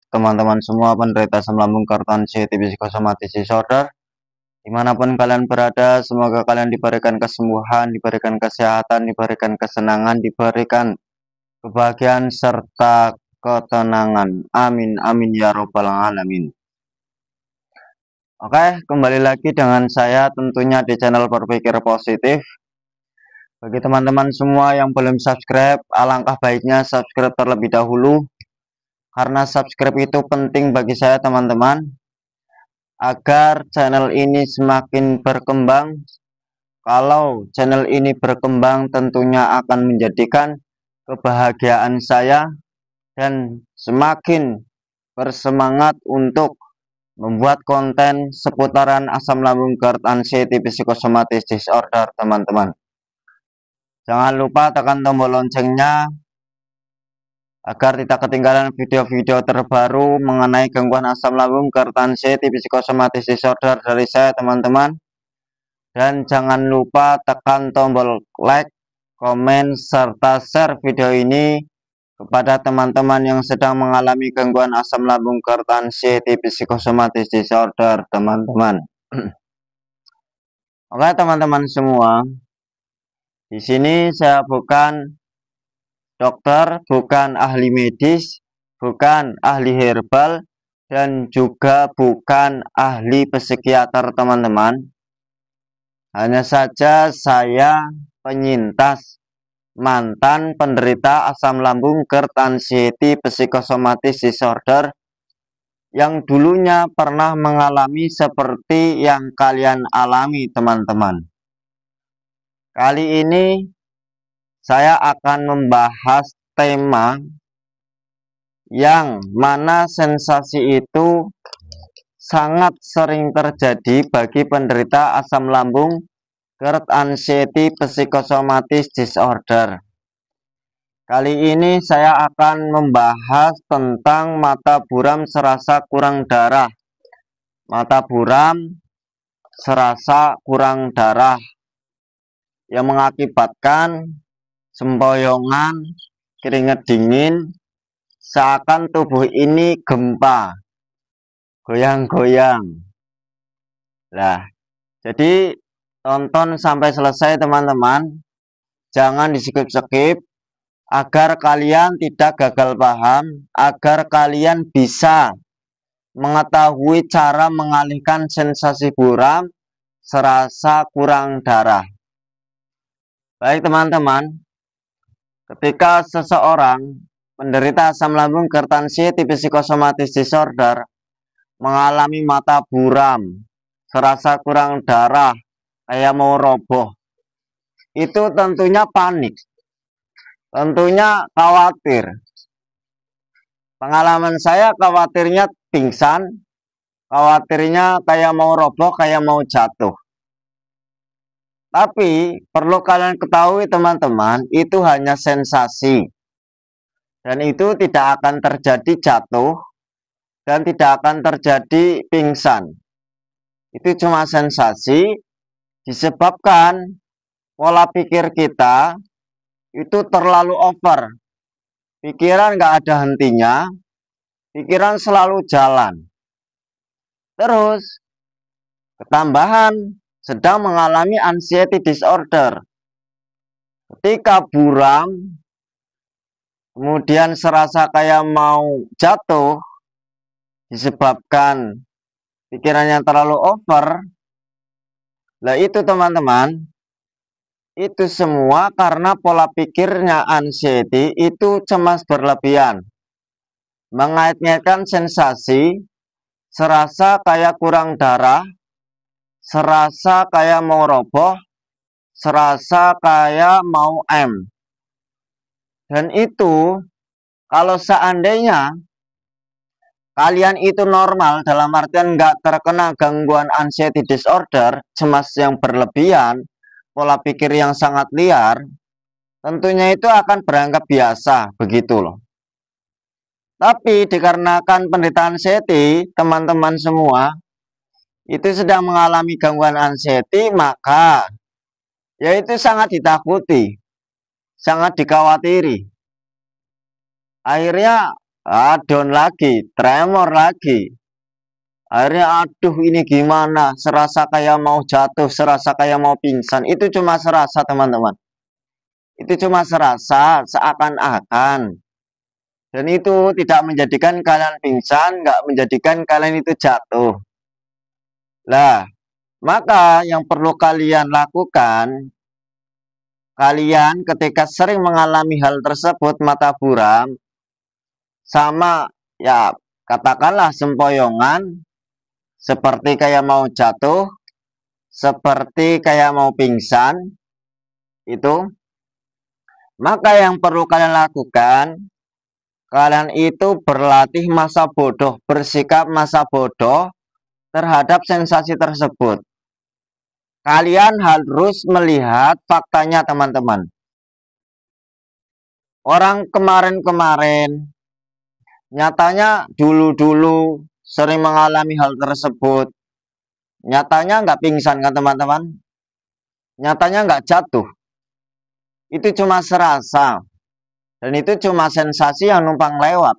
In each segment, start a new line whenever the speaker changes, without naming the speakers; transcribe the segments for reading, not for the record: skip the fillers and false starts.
teman-teman semua penderita asam lambung, hipertensi, psikosomatis disorder. Dimanapun kalian berada, semoga kalian diberikan kesembuhan, diberikan kesehatan, diberikan kesenangan, diberikan kebahagiaan serta ketenangan. Amin, amin ya robbal alamin. Oke, kembali lagi dengan saya tentunya di channel Berpikir Positif. Bagi teman-teman semua yang belum subscribe, alangkah baiknya subscribe terlebih dahulu. Karena subscribe itu penting bagi saya teman-teman, agar channel ini semakin berkembang. Kalau channel ini berkembang tentunya akan menjadikan kebahagiaan saya dan semakin bersemangat untuk membuat konten seputaran asam lambung, hipertensi, psikosomatis disorder teman-teman. Jangan lupa tekan tombol loncengnya agar tidak ketinggalan video-video terbaru mengenai gangguan asam lambung, hipertensi, psikosomatis disorder dari saya teman-teman. Dan jangan lupa tekan tombol like, komen, serta share video ini kepada teman-teman yang sedang mengalami gangguan asam lambung, hipertensi, psikosomatis disorder teman-teman. Oke teman-teman semua, di sini saya bukan dokter, bukan ahli medis, bukan ahli herbal, dan juga bukan ahli psikiater teman-teman. Hanya saja saya penyintas, mantan penderita asam lambung, hipertensi, psikosomatis disorder yang dulunya pernah mengalami seperti yang kalian alami teman-teman. Kali ini saya akan membahas tema yang mana sensasi itu sangat sering terjadi bagi penderita asam lambung, hipertensi, psikosomatis disorder. Kali ini saya akan membahas tentang mata buram serasa kurang darah. Mata buram serasa kurang darah yang mengakibatkan sempoyongan, keringat dingin, seakan tubuh ini gempa, goyang-goyang. Nah, jadi tonton sampai selesai teman-teman, jangan di-skip-skip, agar kalian tidak gagal paham, agar kalian bisa mengetahui cara mengalihkan sensasi buram serasa kurang darah. Baik teman-teman, ketika seseorang penderita asam lambung, hipertensi, psikosomatis disorder mengalami mata buram, serasa kurang darah, kayak mau roboh, itu tentunya panik, tentunya khawatir. Pengalaman saya khawatirnya pingsan, khawatirnya kayak mau roboh, kayak mau jatuh. Tapi perlu kalian ketahui teman-teman, itu hanya sensasi. Dan itu tidak akan terjadi jatuh, dan tidak akan terjadi pingsan. Itu cuma sensasi, disebabkan pola pikir kita itu terlalu over. Pikiran nggak ada hentinya, pikiran selalu jalan. Terus, ketambahan sedang mengalami anxiety disorder. Ketika buram, kemudian serasa kayak mau jatuh, disebabkan pikirannya terlalu over. Nah itu teman-teman, itu semua karena pola pikirnya anxiety itu cemas berlebihan. Mengait-ngaitkan sensasi, serasa kayak kurang darah, serasa kayak mau roboh, serasa kayak mau Dan itu kalau seandainya kalian itu normal, dalam artian nggak terkena gangguan anxiety disorder, cemas yang berlebihan, pola pikir yang sangat liar, tentunya itu akan beranggap biasa, begitu loh. Tapi dikarenakan penderita anxiety, teman-teman semua itu sedang mengalami gangguan anxiety, maka yaitu sangat ditakuti, sangat dikhawatiri. Akhirnya down lagi, tremor lagi. Akhirnya aduh ini gimana, serasa kayak mau jatuh, serasa kayak mau pingsan. Itu cuma serasa teman-teman. Itu cuma serasa, seakan-akan. Dan itu tidak menjadikan kalian pingsan, nggak menjadikan kalian itu jatuh. Lah, maka yang perlu kalian lakukan, kalian ketika sering mengalami hal tersebut, mata buram, sama ya katakanlah sempoyongan, seperti kayak mau jatuh, seperti kayak mau pingsan, itu, maka yang perlu kalian lakukan, kalian itu berlatih masa bodoh, bersikap masa bodoh terhadap sensasi tersebut. Kalian harus melihat faktanya teman-teman. Orang kemarin-kemarin, nyatanya dulu-dulu sering mengalami hal tersebut. Nyatanya nggak pingsan kan teman-teman? Nyatanya nggak jatuh. Itu cuma serasa. Dan itu cuma sensasi yang numpang lewat.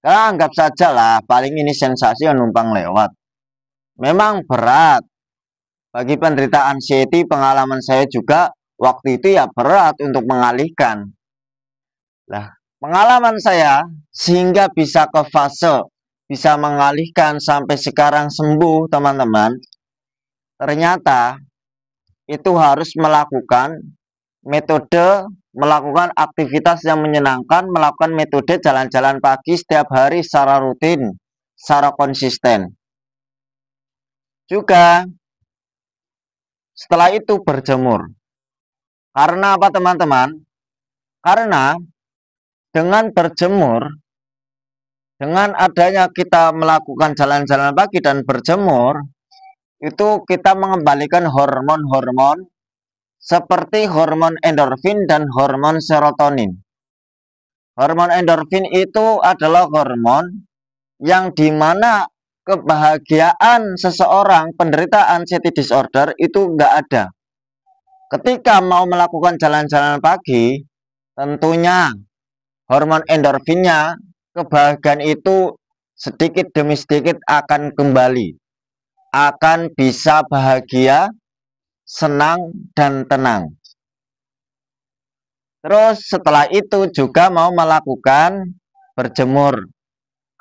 Nah, anggap saja lah, paling ini sensasi yang numpang lewat. Memang berat. Bagi penderita anxiety, pengalaman saya juga waktu itu ya berat untuk mengalihkan. Nah, pengalaman saya sehingga bisa ke fase, bisa mengalihkan sampai sekarang sembuh teman-teman. Ternyata itu harus melakukan metode, melakukan aktivitas yang menyenangkan, melakukan metode jalan-jalan pagi setiap hari secara rutin, secara konsisten. Juga setelah itu berjemur. Karena apa teman-teman? Karena dengan berjemur, dengan adanya kita melakukan jalan-jalan pagi dan berjemur, itu kita mengembalikan hormon-hormon seperti hormon endorfin dan hormon serotonin. Hormon endorfin itu adalah hormon yang dimana kebahagiaan seseorang penderita anxiety disorder itu nggak ada. Ketika mau melakukan jalan-jalan pagi, tentunya hormon endorfinnya, kebahagiaan itu sedikit demi sedikit akan kembali. Akan bisa bahagia, senang, dan tenang. Terus setelah itu juga mau melakukan berjemur.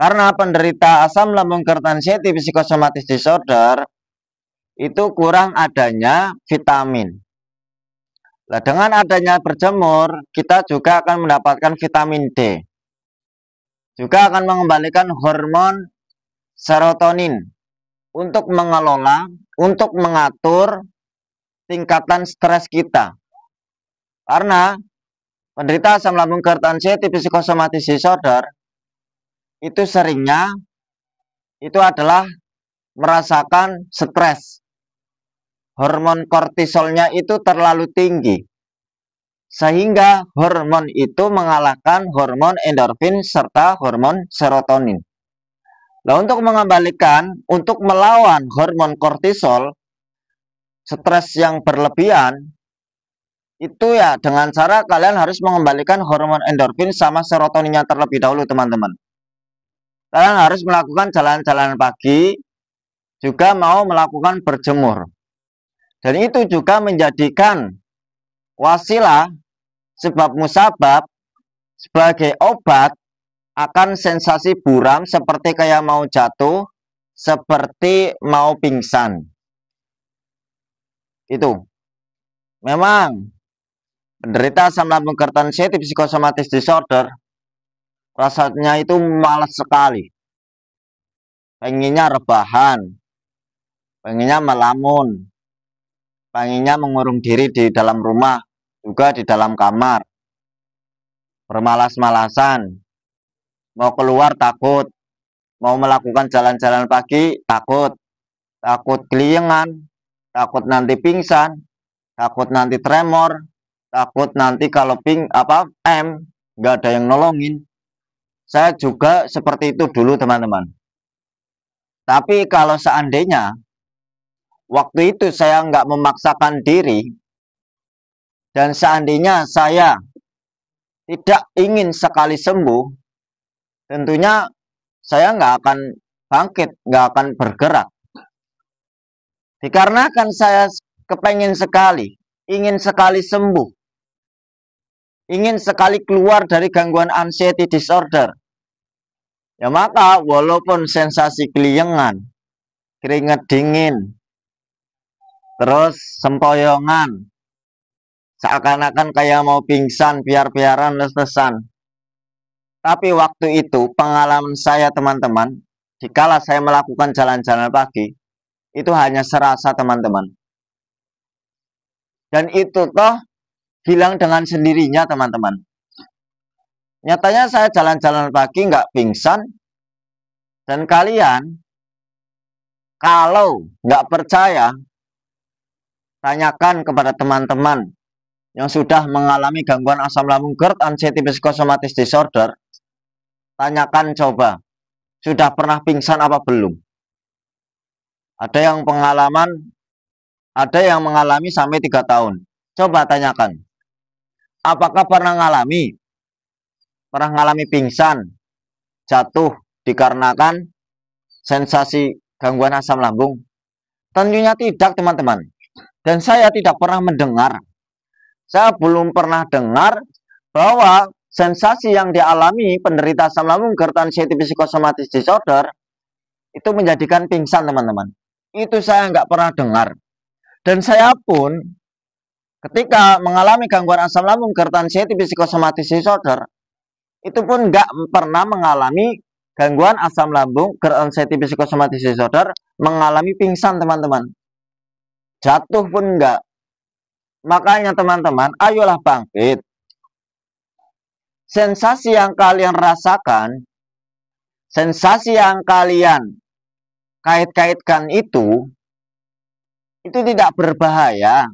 Karena penderita asam lambung anxiety psikosomatis disorder itu kurang adanya vitamin. Nah, dengan adanya berjemur, kita juga akan mendapatkan vitamin D. Juga akan mengembalikan hormon serotonin untuk mengelola, untuk mengatur tingkatan stres kita. Karena penderita asam lambung anxiety psikosomatis disorder itu seringnya itu adalah merasakan stres. Hormon kortisolnya itu terlalu tinggi. Sehingga hormon itu mengalahkan hormon endorfin serta hormon serotonin. Nah, untuk mengembalikan, untuk melawan hormon kortisol, stres yang berlebihan, itu ya dengan cara kalian harus mengembalikan hormon endorfin sama serotoninnya terlebih dahulu teman-teman. Kalian harus melakukan jalan-jalan pagi, juga mau melakukan berjemur. Dan itu juga menjadikan wasilah sebab musabab sebagai obat akan sensasi buram seperti kayak mau jatuh, seperti mau pingsan. Itu. Memang penderita asam lambung anxiety psikosomatis disorder rasanya itu malas sekali. Pengennya rebahan, pengennya melamun, pengennya mengurung diri di dalam rumah, juga di dalam kamar. Bermalas-malasan, mau keluar takut, mau melakukan jalan-jalan pagi takut, takut keliengan, takut nanti pingsan, takut nanti tremor, takut nanti kalau nggak ada yang nolongin. Saya juga seperti itu dulu teman-teman. Tapi kalau seandainya waktu itu saya nggak memaksakan diri, dan seandainya saya tidak ingin sekali sembuh, tentunya saya nggak akan bangkit, nggak akan bergerak. Dikarenakan saya kepengen sekali, ingin sekali sembuh, ingin sekali keluar dari gangguan anxiety disorder. Ya maka walaupun sensasi keliengan, keringat dingin, terus sempoyongan, seakan-akan kayak mau pingsan, biar-biaran, les-lesan. Tapi waktu itu pengalaman saya teman-teman, dikala saya melakukan jalan-jalan pagi, itu hanya serasa teman-teman. Dan itu toh hilang dengan sendirinya teman-teman. Nyatanya saya jalan-jalan pagi nggak pingsan. Dan kalian kalau nggak percaya, tanyakan kepada teman-teman yang sudah mengalami gangguan asam lambung GERD, anxiety psychosomatic disorder. Tanyakan coba, sudah pernah pingsan apa belum? Ada yang mengalami sampai 3 tahun. Coba tanyakan, apakah pernah ngalami pingsan, jatuh dikarenakan sensasi gangguan asam lambung? Tentunya tidak teman-teman. Dan saya tidak pernah mendengar, saya belum pernah dengar bahwa sensasi yang dialami penderita asam lambung GERD, anxiety psychosomatic disorder itu menjadikan pingsan teman-teman. Itu saya nggak pernah dengar. Dan saya pun ketika mengalami gangguan asam lambung GERD, anxiety psychosomatic disorder, itu pun nggak pernah mengalami gangguan asam lambung GERD, anxiety psychosomatic disorder mengalami pingsan teman-teman. Jatuh pun enggak. Makanya teman-teman, ayolah bangkit. Sensasi yang kalian rasakan, sensasi yang kalian kait-kaitkan itu tidak berbahaya.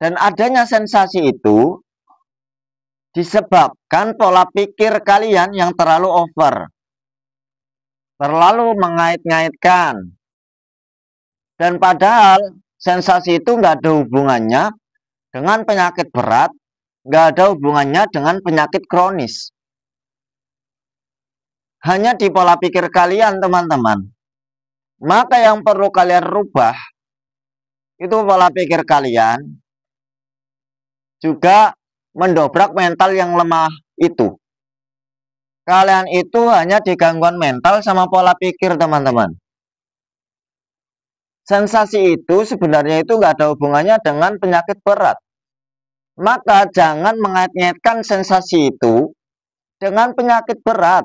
Dan adanya sensasi itu disebabkan pola pikir kalian yang terlalu over. Terlalu mengait-ngaitkan. Dan padahal sensasi itu nggak ada hubungannya dengan penyakit berat, nggak ada hubungannya dengan penyakit kronis. Hanya di pola pikir kalian, teman-teman. Maka yang perlu kalian rubah, itu pola pikir kalian, juga mendobrak mental yang lemah itu. Kalian itu hanya digangguan mental sama pola pikir, teman-teman. Sensasi itu sebenarnya itu nggak ada hubungannya dengan penyakit berat. Maka jangan mengait-ngaitkan sensasi itu dengan penyakit berat.